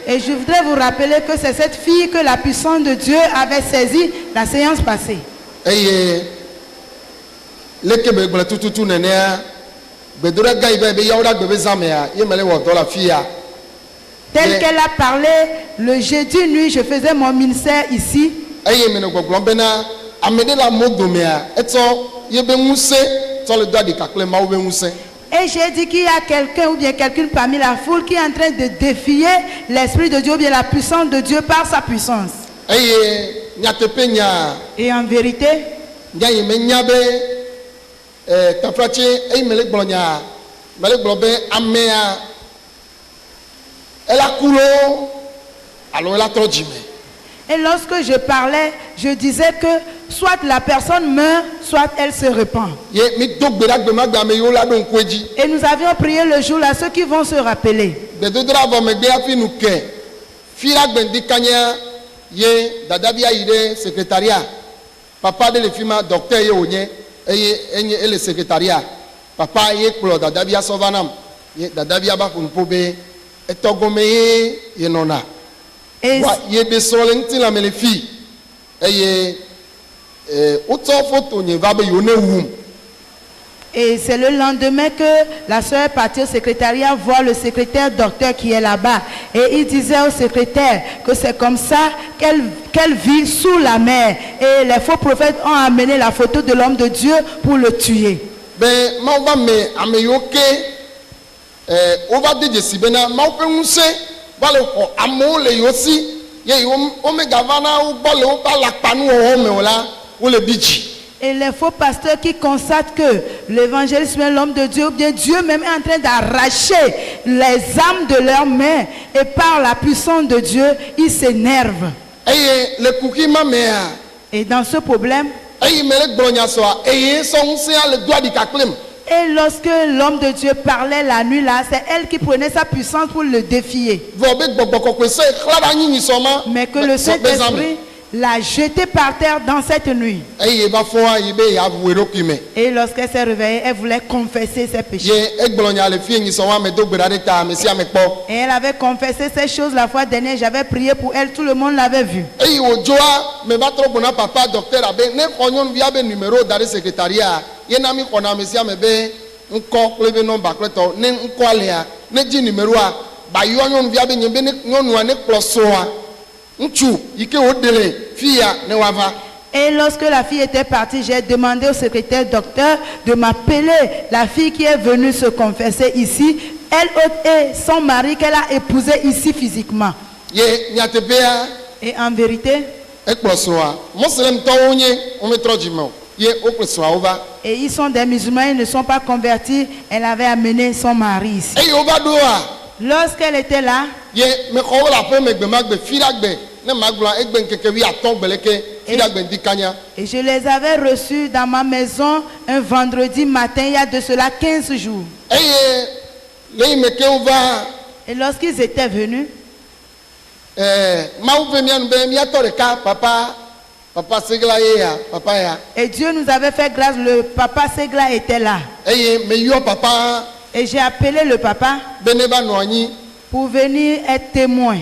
Et je voudrais vous rappeler que c'est cette fille que la puissance de Dieu avait saisi la séance passée. Tel qu'elle a parlé, le jeudi nuit, je faisais mon ministère ici. Et j'ai dit qu'il y a quelqu'un ou bien quelqu'une parmi la foule qui est en train de défier l'Esprit de Dieu ou bien la puissance de Dieu par sa puissance. Et en vérité, et lorsque je parlais, je disais que soit la personne meurt, soit elle se repent. Et nous avions prié le jour là, ceux qui vont se rappeler. Papa de l'effima docteur Yonye et le secrétariat. Papa Yeklo Dadabia Sovanam, Dadabia Bakunpobe, et Togomeye Yenona. Et ye de solenti la melefi. Et c'est le lendemain que la soeur est partie au secrétariat voir le secrétaire docteur qui est là-bas. Et il disait au secrétaire que c'est comme ça qu'elle vit sous la mer. Et les faux prophètes ont amené la photo de l'homme de Dieu pour le tuer. Et les faux pasteurs qui constatent que l'évangéliste, l'homme de Dieu, ou bien Dieu même est en train d'arracher les âmes de leurs mains, et par la puissance de Dieu, ils s'énervent. Et dans ce problème, et lorsque l'homme de Dieu parlait la nuit là, c'est elle qui prenait sa puissance pour le défier. Mais que le Saint-Esprit l'a jeté par terre dans cette nuit. Et lorsqu'elle s'est réveillée, elle voulait confesser ses péchés. Et elle avait confessé ces choses la fois dernière. J'avais prié pour elle, tout le monde l'avait vu. Et lorsque la fille était partie, j'ai demandé au secrétaire docteur de m'appeler la fille qui est venue se confesser ici. Elle et son mari qu'elle a épousé ici physiquement. Et en vérité, et ils sont des musulmans, ils ne sont pas convertis. Elle avait amené son mari ici. Lorsqu'elle était là, et je les avais reçus dans ma maison un vendredi matin, il y a de cela 15 jours. Et lorsqu'ils étaient venus, et Dieu nous avait fait grâce, le papa Segla était là. Et j'ai appelé le papa pour venir être témoin.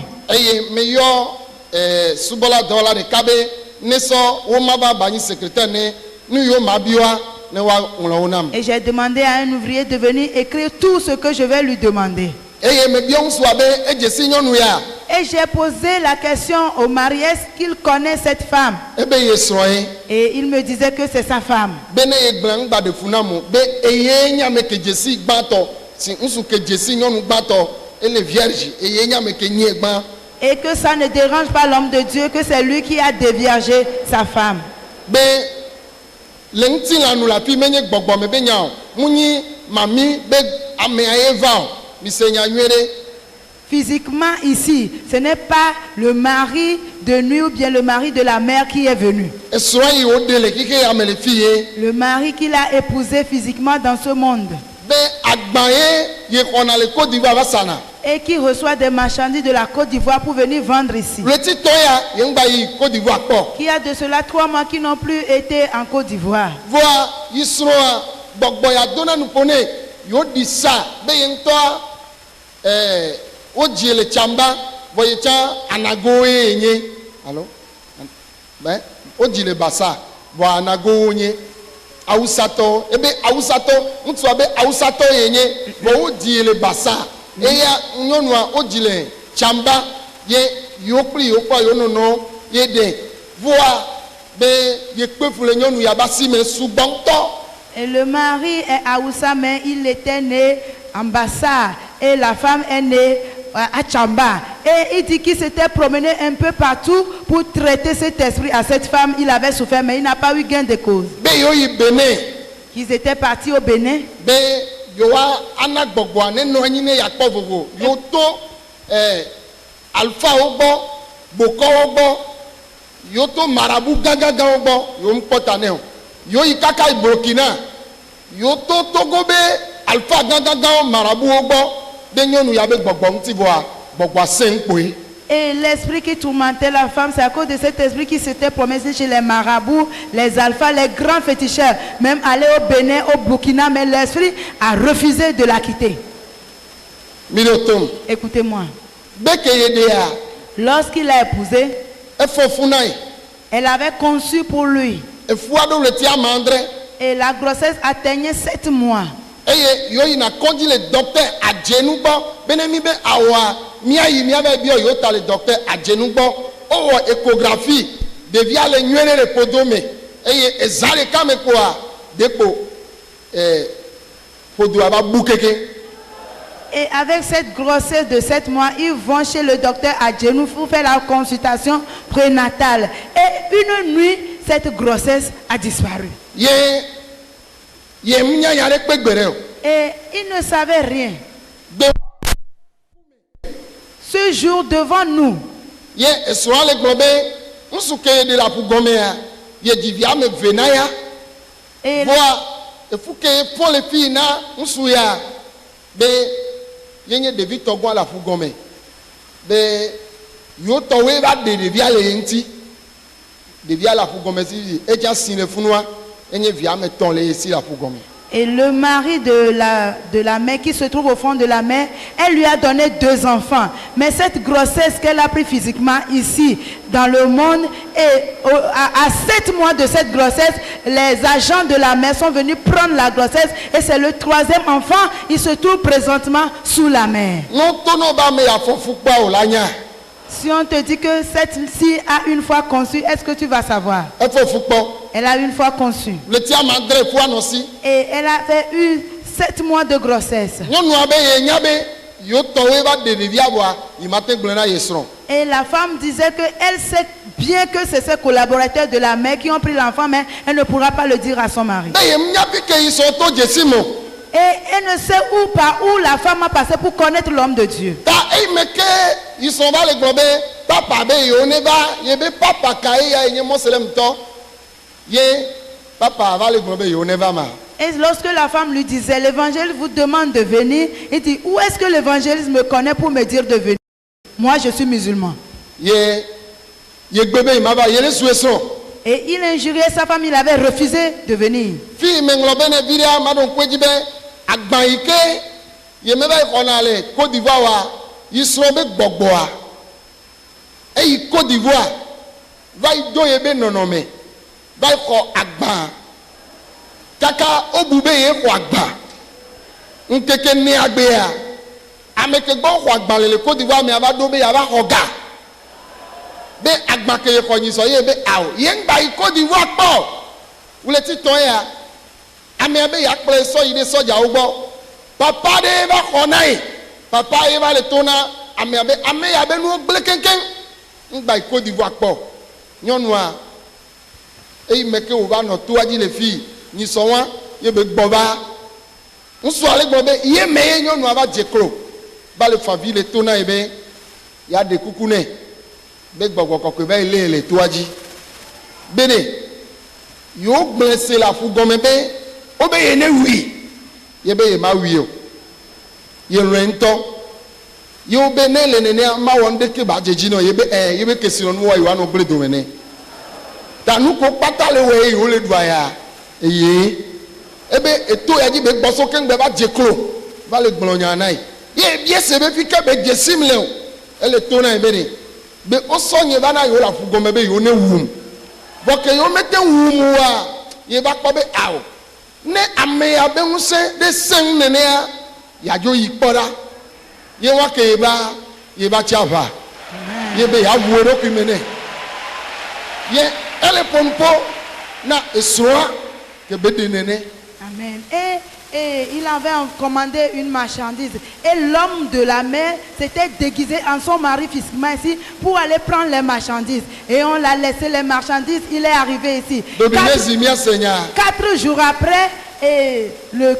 Et j'ai demandé à un ouvrier de venir écrire tout ce que je vais lui demander. Et j'ai posé la question au mari, est-ce qu'il connaît cette femme? Et il me disait que c'est sa femme. Et que ça ne dérange pas l'homme de Dieu, que c'est lui qui a déviergé sa femme. Physiquement ici, ce n'est pas le mari de nuit ou bien le mari de la mère qui est venu. Le mari qu'il a épousé physiquement dans ce monde. Et qui reçoit des marchandises de la Côte d'Ivoire pour venir vendre ici. Qui a de cela 3 mois qui n'ont plus été en Côte d'Ivoire. wodzi le tsamba vɔ ye tsã anago ye nye alo bɛ wodzi le basa vɔ anago nye awusatɔ ebe awusatɔ ŋutsua be awusatɔ ye nye vɔ wodzi le basa eya nyɔnua wodzi le tsamba ye yewo kpli yewo kpɔ yewo nɔnɔ ye ɖe voa be ye kpefu le nyɔnu yaba si me sugbɔ ŋutɔ. Et le mari est Aoussa, mais il était né en Bassa et la femme est née à Tchamba. Et il dit qu'il s'était promené un peu partout pour traiter cet esprit à cette femme. Il avait souffert, mais il n'a pas eu gain de cause. Qu'ils étaient partis au Bénin. Alpha Obo, Boko Obo, Yoto Marabu Gagaga Obo, Yom Potaneo. Yo ikaka Burkina yoto togobe alpha gagaga marabu obo denyonu yabe gbogbom tivoa gbogbo senpoe. Et l'esprit qui tourmentait la femme, c'est à cause de cet esprit qui s'était promené chez les marabouts, les alphas, les grands féticheurs, même aller au Bénin, au Burkina, mais l'esprit a refusé de la quitter. Écoutez-moi. Lorsqu'il l'a épousée, elle avait conçu pour lui. Et la grossesse atteignait 7 mois. Et yo ina kondi le docteur adjenu bo benemi be awa miayi miabe bio yo ta le docteur adjenu bo o échographie devia le nyere le podome et ezale kame kwa depo podo aba bukeke. Et avec cette grossesse de 7 mois, ils vont chez le docteur adjenu pour faire la consultation prénatale. Et une nuit, cette grossesse a disparu. Et il ne savait rien. Ce jour devant nous, et le mari de la mère qui se trouve au fond de la mer, elle lui a donné 2 enfants. Mais cette grossesse qu'elle a pris physiquement ici, dans le monde, et à 7 mois de cette grossesse, les agents de la mer sont venus prendre la grossesse et c'est le 3e enfant. Il se trouve présentement sous la mer. Si on te dit que cette-ci a une fois conçu, est-ce que tu vas savoir? Elle a une fois conçu. Et elle avait eu 7 mois de grossesse. Et la femme disait qu'elle sait bien que c'est ses collaborateurs de la mère qui ont pris l'enfant, mais elle ne pourra pas le dire à son mari. Et elle ne sait par où la femme a passé pour connaître l'homme de Dieu. Et lorsque la femme lui disait, l'évangile vous demande de venir, il dit, où est-ce que l'évangéliste me connaît pour me dire de venir? Moi, je suis musulman. Et il injuriait sa femme, il avait refusé de venir. Côte d'Ivoire, Côte d'Ivoire, va y doyer nonome, va y agba, kaka obube ye agba, unkeke ne agbea, ameke bon agba le Côte d'Ivoire me ava dobe ava hoga, be agba ke ye konyi so ye be awo, yen ba y Côte d'Ivoire po, ou le titon ya, ame abe yak ple so ide soja ubo. Papa de va konai, papa eva le tona, ame yabe nou blekenken, n'ba Côte d'Ivoire po, nyonwa, et meke ouva no touadi les filles, ni sowa, yebe boba, on soit allé bobe, yé meye nyonwa va djeklo, ba le famille le tona ebe, ya de koukoune, be bobo kokebe le touadi, bene, yo blessé la fougome be, obe yene oui. Yebe ma wiyo ye rento yo be ne le ne ma wonde ke ba jeji no yebe kesiro no wa no ble do mene tanu ko patale we yo le duaya eye ebe eto ya ji be gboso ke ngbe ba jeklo ba le gbolonya nai ye bien se be fi ke be jesim le o ele to na be ni be o so nye ba na yo la fugo me be yo ne wum bo ke yo mete wum wa ye ba kpo be awo ne ame ya be hu se de sen ne ne ya jo yi kpora ye wa ke ye ba chava ye be ya wo ro pi mene ye ele pompo na esua ke be de nene. Amen. Et il avait commandé une marchandise. Et l'homme de la mer s'était déguisé en son mari physiquement ici pour aller prendre les marchandises. Et on l'a laissé les marchandises. Il est arrivé ici. 4 jours après, et le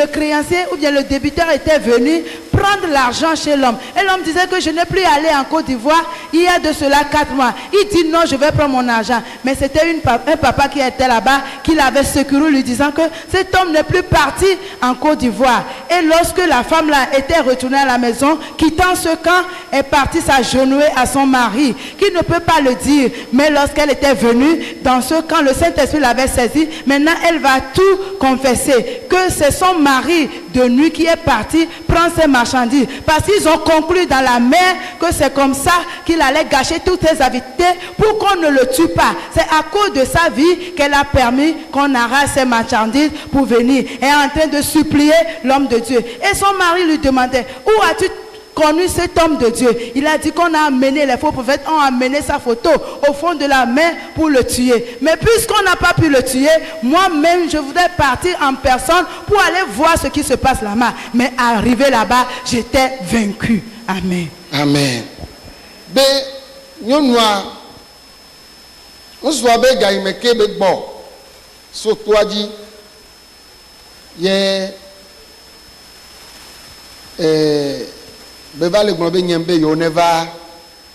créancier ou bien le débiteur était venu prendre l'argent chez l'homme. Et l'homme disait que je n'ai plus allé en Côte d'Ivoire il y a de cela 4 mois. Il dit non, je vais prendre mon argent. Mais c'était un papa qui était là-bas, qui l'avait secouru, lui disant que cet homme n'est plus parti en Côte d'Ivoire. Et lorsque la femme là était retournée à la maison, quittant ce camp, est partie s'agenouiller à son mari, qui ne peut pas le dire. Mais lorsqu'elle était venue dans ce camp, le Saint-Esprit l'avait saisi. Maintenant, elle va tout confesser que c'est son mari de nuit qui est parti prendre ses marchandises, parce qu'ils ont conclu dans la mer que c'est comme ça qu'il allait gâcher toutes ses activités pour qu'on ne le tue pas. C'est à cause de sa vie qu'elle a permis qu'on arrache ses marchandises pour venir. Elle est en train de supplier l'homme de Dieu. Et son mari lui demandait: où as-tu connu cet homme de Dieu? Il a dit qu'on a amené, les faux prophètes ont amené sa photo au fond de la mer pour le tuer. Mais puisqu'on n'a pas pu le tuer, moi-même je voudrais partir en personne pour aller voir ce qui se passe là-bas. Mais arrivé là-bas, j'étais vaincu. Amen. Amen. Be nyonua oswa be ga imeke be gbo so toaji ye beva le gblɔ be nyem be yewo neva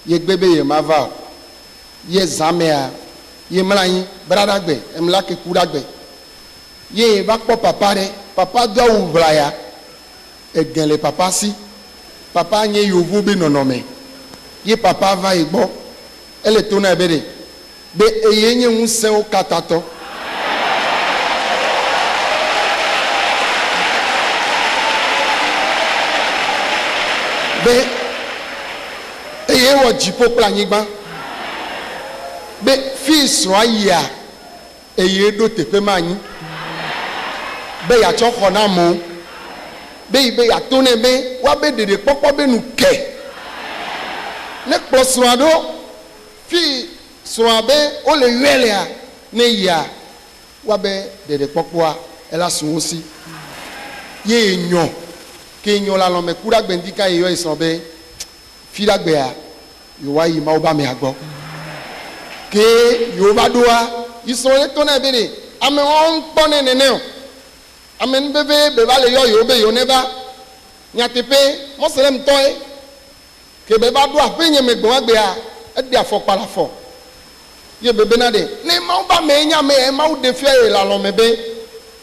ye gbe be ye ma va ye zamea ye mla anyi bradagbe emla ke ku dagbe ye va kpɔ papa ɖe papa do awu ʋlaya egen le papa si papa nye yovo be nɔnɔme ye papa va yi gbɔ ele to na be ɖe be eye nye ŋusẽwo katatɔ. Be eye wɔ dziƒo kple anyigba be fi srɔ̃a yia eye ɖo teƒe ma anyi be yatsɔ xɔ na amewo be yi be yato nɛ be woabe ɖeɖe kpɔkpɔ be nu ke ne kplɔ srɔ̃a ɖo fi srɔ̃a be wole yɔe lea ne yia woabe ɖeɖe kpɔkpɔa ela su wo si ye nyɔ ke nyo la lɔme ku ɖagbe ndika yi yɔ yi sɔn be fi ɖagbea yewoa yi mawo ba me agbɔ ke yewo va ɖoa yi sɔn le to na be de amewo ŋkpɔ ne nene o ame nubebe be va le yɔ yewo be yewo ne va nyateƒe mɔselemtɔe ke be va ɖo aƒe nye me gbɔmagbea eɖi afɔkpa le afɔ ye bebe na de ne mawo ba me nya me mawo ɖe fia ye le alɔme be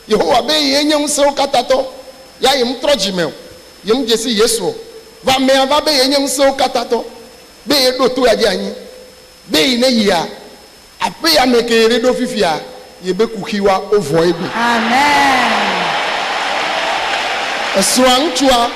yehowa be ye nye ŋusẽwo katã tɔ ya yi trɔ dzime o yem dzesi yesu va mea va be ye nye ŋusẽwo katã tɔ be ye ɖo to ya dzi anyi be yi ne yia aƒe ya me ke ye ɖo fifia ye be kuxiwa wo vɔ egbe. Amen. Esrɔ̃a ŋutsua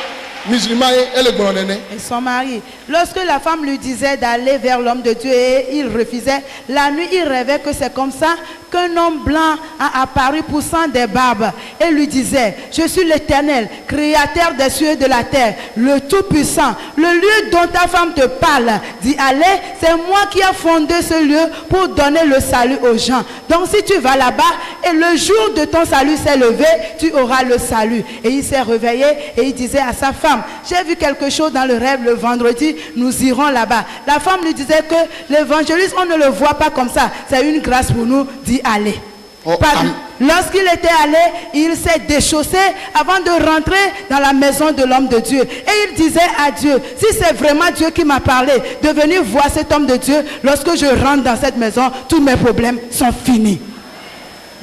musulman ye ele gblɔ nene. Et son mari, lorsque la femme lui disait d'aller vers l'homme de Dieu et il refusait, la nuit il rêvait que c'est comme ça qu'un homme blanc a apparu poussant des barbes et lui disait: je suis l'Éternel, créateur des cieux et de la terre, le Tout-Puissant. Le lieu dont ta femme te parle, dit allez, c'est moi qui ai fondé ce lieu pour donner le salut aux gens. Donc si tu vas là-bas et le jour de ton salut s'est levé, tu auras le salut. Et il s'est réveillé et il disait à sa femme: j'ai vu quelque chose dans le rêve le vendredi, nous irons là-bas. La femme lui disait que l'évangéliste, on ne le voit pas comme ça, c'est une grâce pour nous, dit allez. Lorsqu'il était allé, il s'est déchaussé avant de rentrer dans la maison de l'homme de Dieu. Et il disait à Dieu: si c'est vraiment Dieu qui m'a parlé de venir voir cet homme de Dieu, lorsque je rentre dans cette maison, tous mes problèmes sont finis.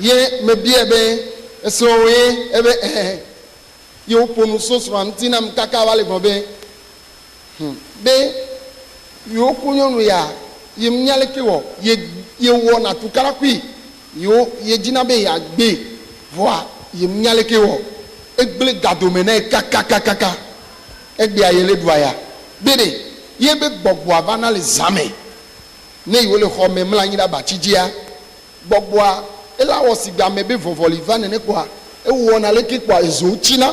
Me bien ben soye ebe yo ponu so so amtina mkaka wale bobe be yo kunyonu ya ye mnyale kewo ye wo na tukara kwi yo ye jina be ya gbe voa ye mnyale kewo egble gadomene kaka egbe ayele duaya bede ye be gbogbo avana le zame ne yiwo le xɔ me mla anyi ɖe abatsidzia gbɔgbɔa ela wɔ si game be vɔvɔli va nene kpoa ewɔna leke kpoa ezo tsina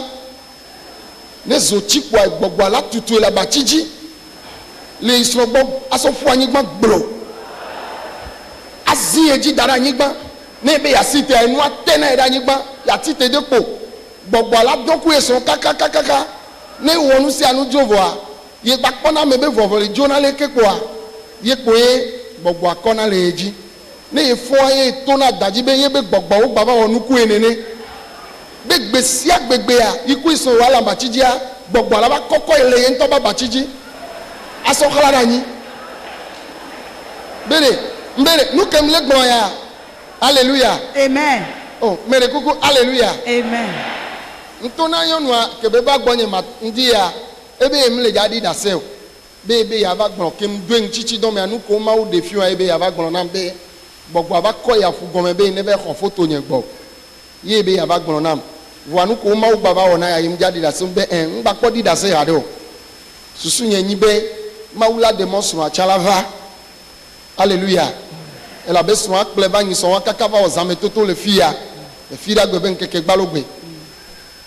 ne zo tsi kpoa gbɔgbɔa la tutu le abatsidzi le srɔ̃gbɔ asɔƒu anyigba gblo azi edzi da ɖe anyigba ne be yasi te enua te na ɖe anyigba yati te de kpo gbɔgbɔa la dɔ ku esrɔ̃ kakakakaka ne wɔ nu sia nu dzo vɔa ye gba kpɔna me be vɔvɔli dzona leke kpoa ye kpoe gbɔgbɔa kɔna le edzi ne ye fɔ ye tona dadzi be ye be gbɔgbɔwo gba va wɔ nuku ye nene be gbe sia gbegbea iku isɔn wa le abatsidzia gbɔgbɔa la va kɔkɔ ye le ye ŋutɔ be abatsidzi asɔ xla ɖe anyi bere mbere nu kem le gblɔ ya Alléluia. Amen. Oh, mere kuku Alléluia. Amen. Ntona nyɔnua kebe va gbɔ nye ma ŋdi ya ebe emi le dza ɖi ɖase o be ebe yava gblɔ kem do ŋtsitsi dɔmea nu ko mawu ɖe fi wa ebe yava gblɔ nam be gbɔgbɔ va kɔ ya fu gɔme be ne va xɔ foto nye gbɔ ye ebe yava gblɔ nam voa nu ko mawu gba va wɔ na ya yim dza ɖi ɖase be ŋgba kpɔ ɖi ɖase ya ɖe o susu nye nyi be mawu la de mɔ srɔ̃a tsã la va Alléluia. Elabe srɔ̃a kple va nyi srɔ̃a kaka va wɔ zame toto le fi ya le fi ɖa gbe be ŋkeke gbalo gbe.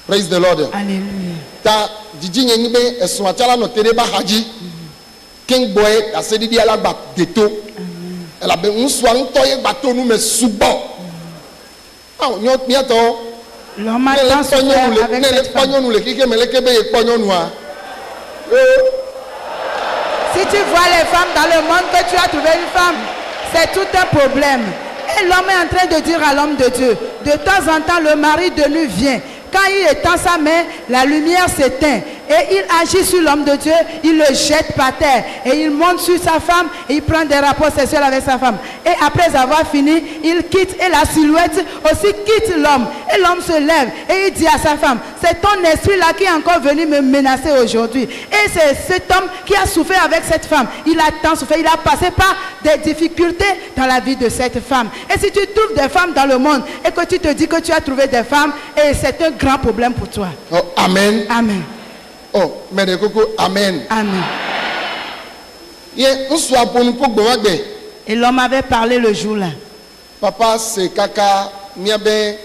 Praise the Lord. Alléluia. Ta dzidzi nye nyi be esrɔ̃a tsã la nɔ te ɖe ba xa dzi keŋ gbɔe aseɖiɖi ala gba deto elabe ŋusua ŋutɔ ye gba to nu me sugbɔ nyɔ miatɔ L'homme a tant souffert avec ne le cette kpɔ femme. nyɔnu le kike me leke be ye kpɔ nyɔnua Si tu vois les femmes dans le monde que tu as trouvé une femme, c'est tout un problème. Et l'homme est en train de dire à l'homme de Dieu, de temps en temps, le mari de lui vient. Quand il étend sa main, la lumière s'éteint. Et il agit sur l'homme de Dieu, il le jette par terre. Et il monte sur sa femme et il prend des rapports sexuels avec sa femme. Et après avoir fini, il quitte et la silhouette aussi quitte l'homme. Et l'homme se lève et il dit à sa femme, c'est ton esprit-là qui est encore venu me menacer aujourd'hui. Et c'est cet homme qui a souffert avec cette femme. Il a tant souffert, il a passé par des difficultés dans la vie de cette femme. Et si tu trouves des femmes dans le monde et que tu te dis que tu as trouvé des femmes, et c'est un grand problème pour toi. Oh, amen. Amen. Oh, mere koko amen. Amen. Ye ŋusua ƒonu ƒo gbe wagbe. Et l'homme avait parlé le jour-là. Papa se kaka miabe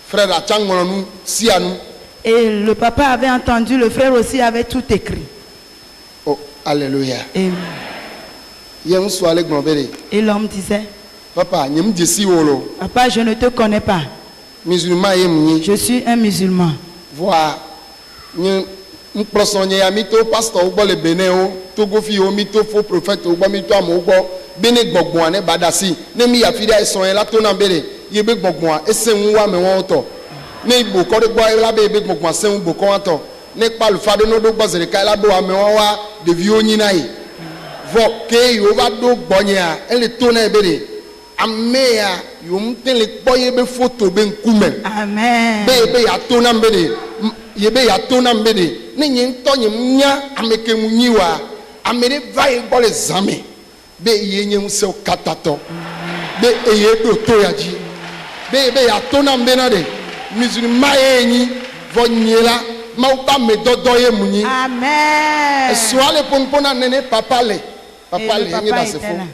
frère atsa ŋlɔ nu sia nu. Et le papa avait entendu, le frère aussi avait tout écrit. Oh, Alléluia. Amen. Ye ŋusua le gblɔ be de. Et l'homme disait, Papa nye mu dzesi wo lo. papa, je ne te connais pas. Musulman ye mu nyi. Je suis un musulman. Voa nye ŋkplɔsɔ nye ya mi to pasteur wo gbɔ le Benin wo togofi wo mi to fo prophète wo gbɔ mi to amewo gbɔ be ne gbɔgbɔa ne ba da si ne mi yafi ɖe esɔn ye la to na be de ye be gbɔgbɔa ese ŋu wa ame wɔwo tɔ ne bokɔ ɖe gbɔ la be ye be gbɔgbɔa se ŋu bokɔ wa tɔ ne kpa lufa ɖe no ɖo gbɔ zi ɖeka la be ame wɔwa ɖeviwo nyi na yi vɔ ke yiwo va ɖo gbɔnyea ele to na ye be de ame ya yiwo ŋute le kpɔ ye be foto be ŋkume Amen. be ye be ya to na be de ye be ya to na be de ne nye ŋutɔ nye nya ame ke mu nyi wa ame ɖe va ye gbɔ le zame be ye nye ŋusẽwo katã tɔ be eye ɖo to ya dzi be ya to na be na de musulman ye nyi vɔ nye la mawu ƒe ame dɔdɔ ye mu nyi Amen. esrɔ̃a le ƒonuƒona nene papa le Et papa le le papa enye était ɖasefo là.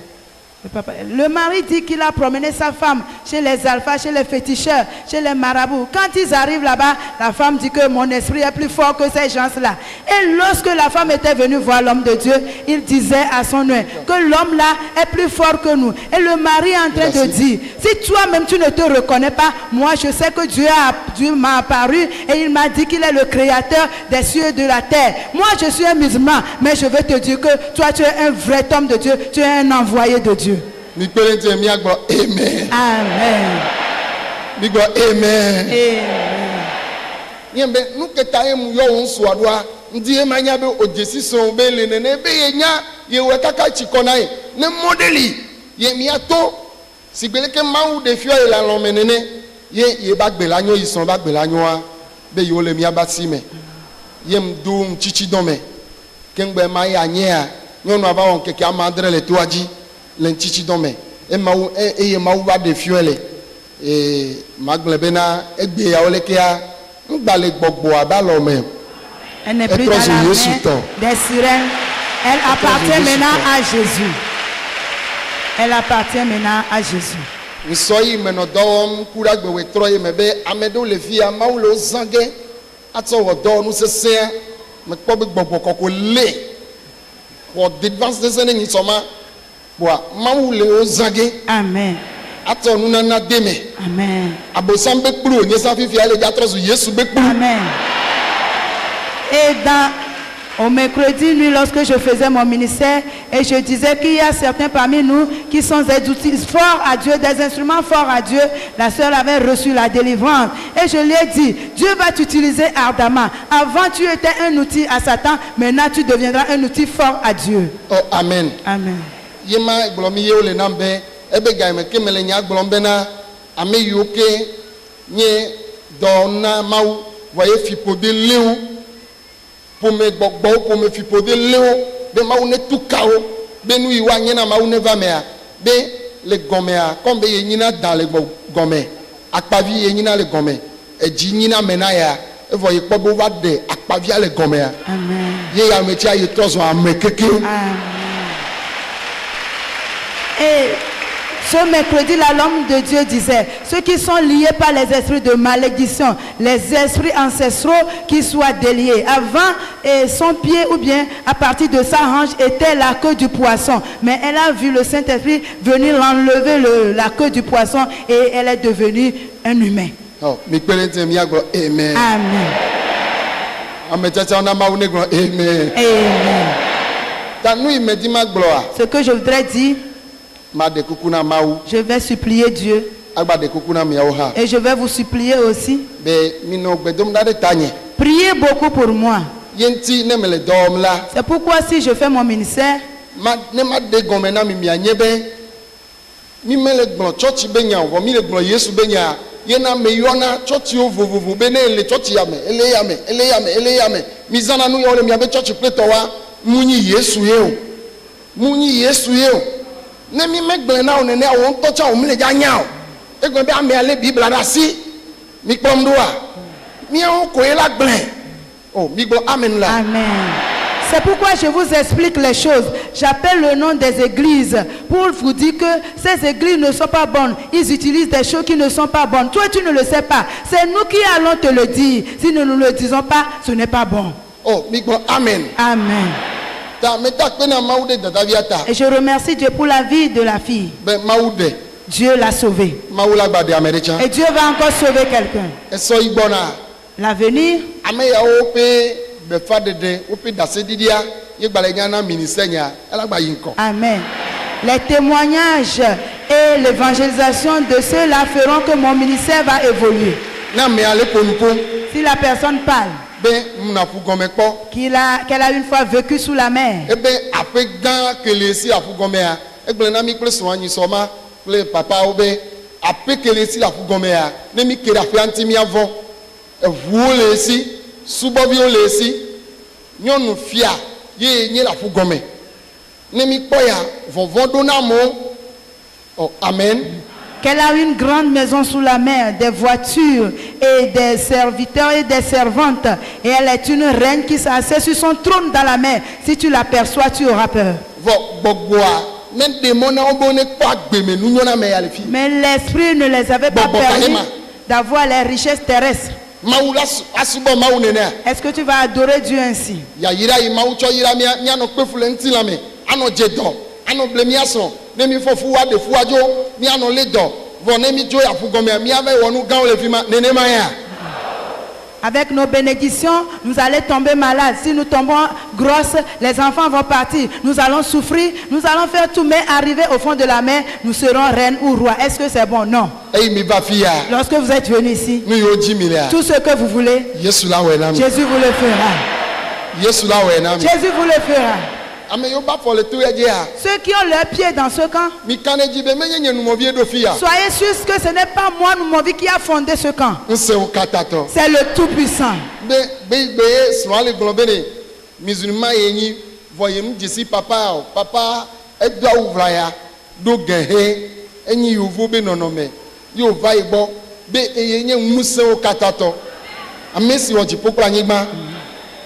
Le mari dit qu'il a promené sa femme chez les alphas, chez les féticheurs, chez les marabouts. Quand ils arrivent là-bas, la femme dit que mon esprit est plus fort que ces gens-là. Et lorsque la femme était venue voir l'homme de Dieu, il disait à son oeil que l'homme là est plus fort que nous. Et le mari est en train de dire, si toi-même tu ne te reconnais pas, moi je sais que Dieu m'a apparu et il m'a dit qu'il est le créateur des cieux et de la terre. Moi je suis un musulman, mais je veux te dire que toi tu es un vrai homme de Dieu, tu es un envoyé de Dieu. mi kpere ŋuti mia gblɔ amen Amen. mi gblɔ amen Amen. nye be nu keta ye mu yɔ wo ŋusua ɖoa ŋdi ye ma nya be o dzesi srɔ̃ be le nene be ye nya ye wɔ kaka tsi kɔ na ye ne mɔdeli ye mia to sigbe leke mawu ɖe fiɔ ye le alɔ me nene ye ba gbe la nyo yi srɔ̃ ba gbe la nyoa be yewo le mia ba si me ye mu do ŋtsitsi dɔ me keŋgbe ma ya nyea nyɔnua va wɔ ŋkeke ame adre le toa dzi le ŋtsitsi dɔ me eye mawu va ɖe fiɔ le magblẽ bena egbe yawo lekea ŋgba le gbɔgbɔ abe alɔ me Elle n'est plus dans la main des sirènes. Elle appartient maintenant à Jésus. Elle appartient maintenant à Jésus. Nsɔyi menɔ dɔ wɔm ku ɖe agbewɔe trɔ yi me be ame ɖewo le fia Mawu le wo zã ge atsɔ wɔ dɔwɔnu sesẽ mekpɔ be gbɔgbɔ kɔkɔ le xɔ défense sesẽ ne nyisɔma boa Mawu le wo zã ge. Amen. Atsɔ nunana de me. Amen. Abosam be kplu wònye sa fifia le dzatrɔ zu Yesu be kplu. Amen. Et au mercredi nuit, lorsque je faisais mon ministère, et je disais qu'il y a certains parmi nous qui sont des outils forts à Dieu, des instruments forts à Dieu. La sœur avait reçu la délivrance. Et je lui ai dit, Dieu va t'utiliser ardemment. Avant, tu étais un outil à Satan. Maintenant, tu deviendras un outil fort à Dieu. Oh, amen. Amen. Yema gblɔmi ye wole nam be ebe ga me ke mele nya gblɔm bena ame yiwo ke nye dɔ na Mawu vɔ ye fiƒode lewo ƒome gbɔgbɔwo ƒome fiƒode lewo be Mawu ne tu kawo be nu yiwo anye na Mawu ne va mea be le gɔmea kɔm be ye nyina da le gɔme akpavi ye nyina le gɔme edzi nyina me na ya evɔ ye kpɔ be wova ɖe akpavia le gɔmea. Amen. Ye ya me tia ye trɔ zɔ ame keke. Amen. Et ce mercredi-là, l'homme de Dieu disait, ceux qui sont liés par les esprits de malédiction, les esprits ancestraux qui soient déliés. Avant, son pied ou bien à partir de sa hanche était la queue du poisson. Mais elle a vu le Saint-Esprit venir l'enlever la queue du poisson et elle est devenue un humain. Oh, amen. Amen. Amen. Amen. Ce que je voudrais dire, je vais supplier Dieu et je vais vous supplier aussi. Priez beaucoup pour moi. C'est pourquoi si je fais mon ministère, yena me yona church yo vovovo be ne le church yame eleyame mizana nu yo le miabe church pleto wa munyi Yesu ye o ne mi megble na o ne ne o to cha o mi le ja nya o egbe be ame ale Bible da si mi kpom do a mi o ko e la gble o mi gbo amen la. Amen. C'est pourquoi je vous explique les choses. J'appelle le nom des églises pour vous dire que ces églises ne sont pas bonnes. Ils utilisent des choses qui ne sont pas bonnes. Toi, tu ne le sais pas. C'est nous qui allons te le dire. Si nous ne le disons pas, ce n'est pas bon. Oh, amen. Amen. Et je remercie Dieu pour la vie de la fille. Dieu l'a sauvée. Et Dieu va encore sauver quelqu'un. L'avenir. Amen. Les témoignages et l'évangélisation de ceux-là feront que mon ministère va évoluer. Si la personne parle qu'elle a une fois vécu sous la mer, subovio lesi nyɔnu fia ye nye la fugɔme ne mi kpɔ ya vɔvɔ do na mo. Oh, amen. Qu'elle a une grande maison sous la mer, des voitures et des serviteurs et des servantes, et elle est une reine qui s'assied sur son trône dans la mer. Si tu l'aperçois, tu auras peur. Mais l'esprit ne les avait pas permis d'avoir les richesses terrestres. Est-ce que tu vas adorer Dieu ainsi? Avec nos bénédictions, nous allons tomber malades. Si nous tombons grosses, les enfants vont partir. Nous allons souffrir, nous allons faire tout, mais arriver au fond de la mer, nous serons reines ou rois. Est-ce que c'est bon? Non. Lorsque vous êtes venus ici, tout ce que vous voulez, Jésus vous le fera. Jésus vous le fera. Ceux qui ont leurs pieds dans ce camp, soyez sûrs que ce n'est pas moi, mon vie, qui a fondé ce camp. C'est le Tout-Puissant.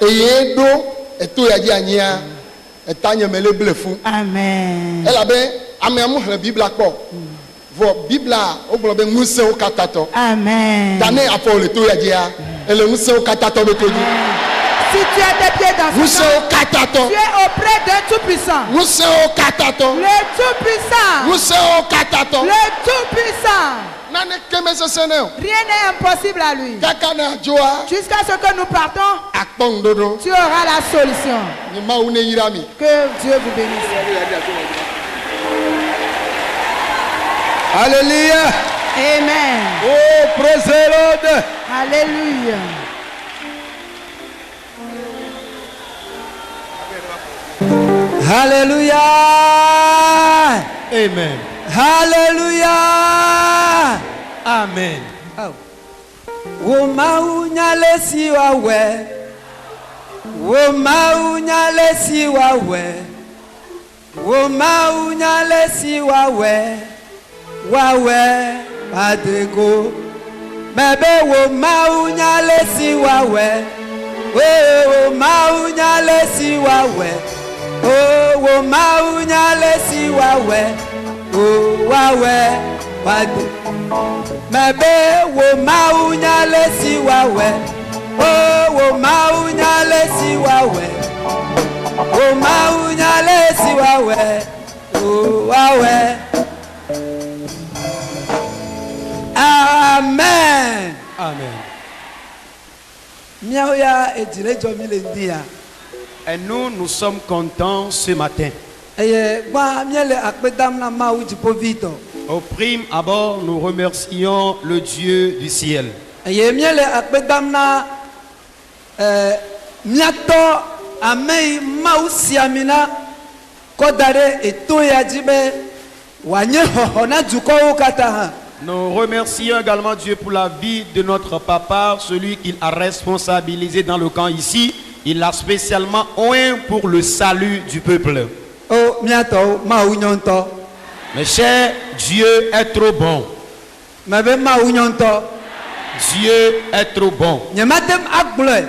eye do eto ya dzi anyia eta nye me le ble fu Amen. elabe ame amu hle bibla kpɔ vɔ bibla o gblɔ be ŋusẽwo katã tɔ Amen. ta ne afɔ le to ya dzia ele ŋusẽwo katã tɔ be to dzi Si tu as des pieds dans ce ŋusẽwo camp, katã tɔ tu es auprès d'un tout-puissant. ŋusẽwo katã tɔ Le tout-puissant. ŋusẽwo katã tɔ Le tout-puissant. nane keme sese ne o Rien n'est impossible à lui. kaka ne adzoa Jusqu'à ce que nous partons, akpɔ ŋuɖoɖo tu auras la solution. nye mawu ne yra mi. Que Dieu vous bénisse. Alléluia. Amen. Oh, praise the Lord. Alléluia. Alléluia. Amen. Alléluia. Amen. Womaunya lesi wawe. Womaunya lesi wawe. Womaunya lesi wawe. Wawe badego. Bebe womaunya lesi wawe. Womaunya lesi wawe. Oh, womaunya lesi wawe. Oh, wawe badego. Mebe wo maunya lesi wawe. Oh, wo maunya lesi wawe. Wo maunya lesi wawe. Oh, wawe. Amen. Amen. Miaoya ejire jomi le ndia. Et nous sommes contents ce matin. Eye gba miele akpedam na mau jipo vito. Au prime abord, nous remercions le Dieu du ciel. Eye miele akpedam na miato amei mau siamina kodare etoya jibe wanye hohona juko kata. Nous remercions également Dieu pour la vie de notre papa, celui qu'il a responsabilisé dans le camp ici. Il l'a spécialement oint pour le salut du peuple. Oh, miato mau nyonto. Mes chers, Dieu est trop bon. Mebe mau nyonto. Dieu est trop bon. Nyematem akble.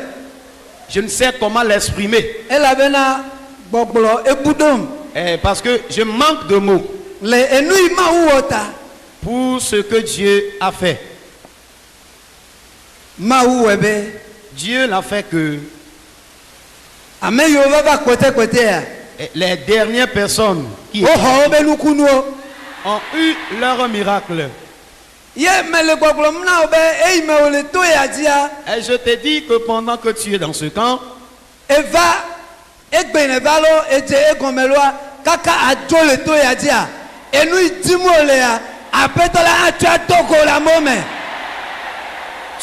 Je ne sais comment l'exprimer. Elabena boblo ebudom. Parce que je manque de mots Le enui mau wota. pour ce que Dieu a fait. Mau webe. Dieu n'a fait que Ame yo baba kote ya. les dernières personnes qui Oh ho be nukunuo. ont eu leur miracle. Ye mele boblo mna obe e me ole to ya dia. Et je te dis que pendant que tu es dans ce camp, Eva egbene valo eje egomeloa kaka ajo le to ya dia. Enui dimole ya. Apetola atua toko la mome.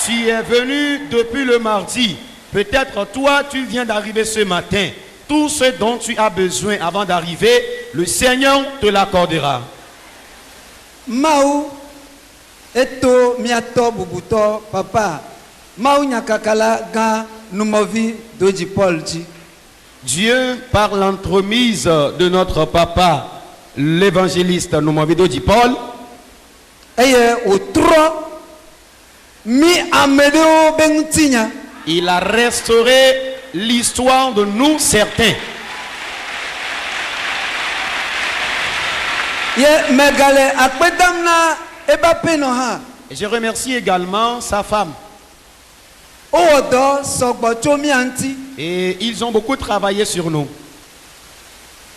tu es venu depuis le mardi. Peut-être toi, tu viens d'arriver ce matin. Tout ce dont tu as besoin avant d'arriver, le Seigneur te l'accordera. Mau eto miato bubuto papa. Mau nyakakala ga numovi doji Paul ji. Dieu, par l'entremise de notre papa, l'évangéliste Noumavido Di Paul, Eye otro mi amedeo bengtinya. il a restauré l'histoire de nous certains. Ye megale akpedamna eba peno ha. Et je remercie également sa femme. Owodo sogbo chomi anti. Et ils ont beaucoup travaillé sur nous.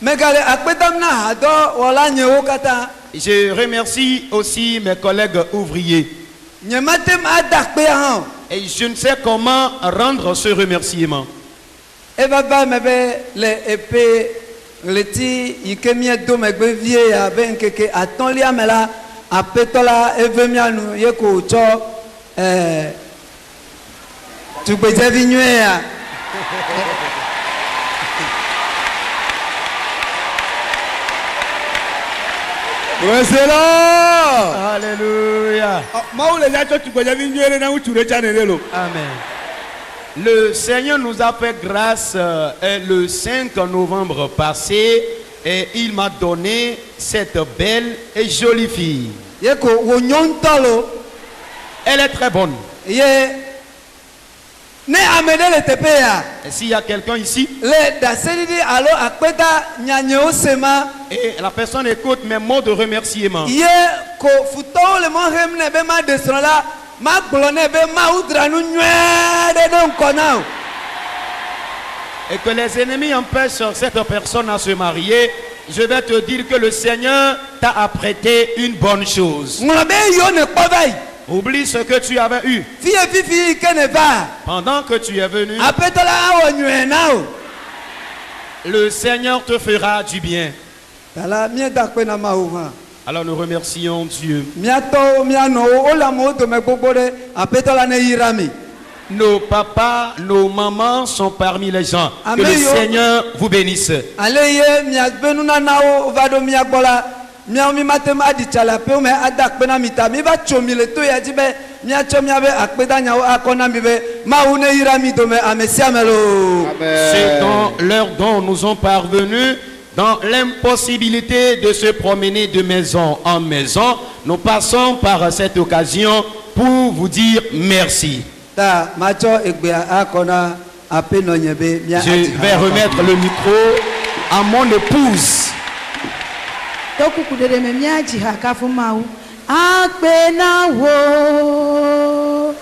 Megale akpedamna hado wala nyewo kata. Je remercie aussi mes collègues ouvriers. Nyematem adakpe ha. Et je ne sais comment rendre ce remerciement. Eba ba mebe le epe leti ikemie do megbe vie ya ben keke atonli amela apetola evemianu yeko cho tugbejevi nyue ya. Praise the Lord. Alléluia. Amen. Le Seigneur nous a fait grâce le 5 novembre passé et il m'a donné cette belle et jolie fille. Yeko wonyontolo Elle est très bonne. ye ne amede le tepe ya. Et s'il y a quelqu'un ici Le daselidi alo akpeta nyanyeo sema. et la personne écoute mes mots de remerciement, Ye ko futo le mo hemne be ma desrola ma glone be ma udranu nwede don konao. et que les ennemis empêchent cette personne à se marier, je vais te dire que le Seigneur t'a apprêté une bonne chose. Nglobe yo ne povai. Oublie ce que tu avais eu Fie fifi keneva. pendant que tu es venu. Apetola awo nwenao. Le Seigneur te fera du bien. Tala mie dakpe na mauha. Alors nous remercions Dieu. Miato miano ola mo to me gbogbo apetola ne irami. Nos papas, nos mamans sont parmi les gens. Que Amen, le yo. Seigneur vous bénisse. Aleye miabenu na nao vado miagbola. Mia mi matem adi chala pe me adak na mita mi ba chomi le to ya jibe mia chomi abe akpeda nya akona mi be ma une irami do me amesia melo. Ceux dont leurs dons nous ont parvenus dans l'impossibilité de se promener de maison en maison, nous passons par cette occasion pour vous dire merci. Ta macho egbe akona ape no nyebe mia Je vais remettre le micro à mon épouse. Tokuku de me miaji hakafu mau. Akpe na wo.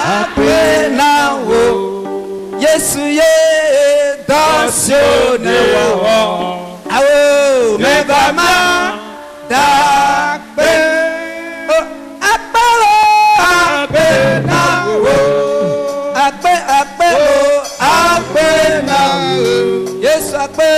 ape na wo Yesu ye dasio ne wo awo me ba ma da pe ape na wo ape na wo Yesu ape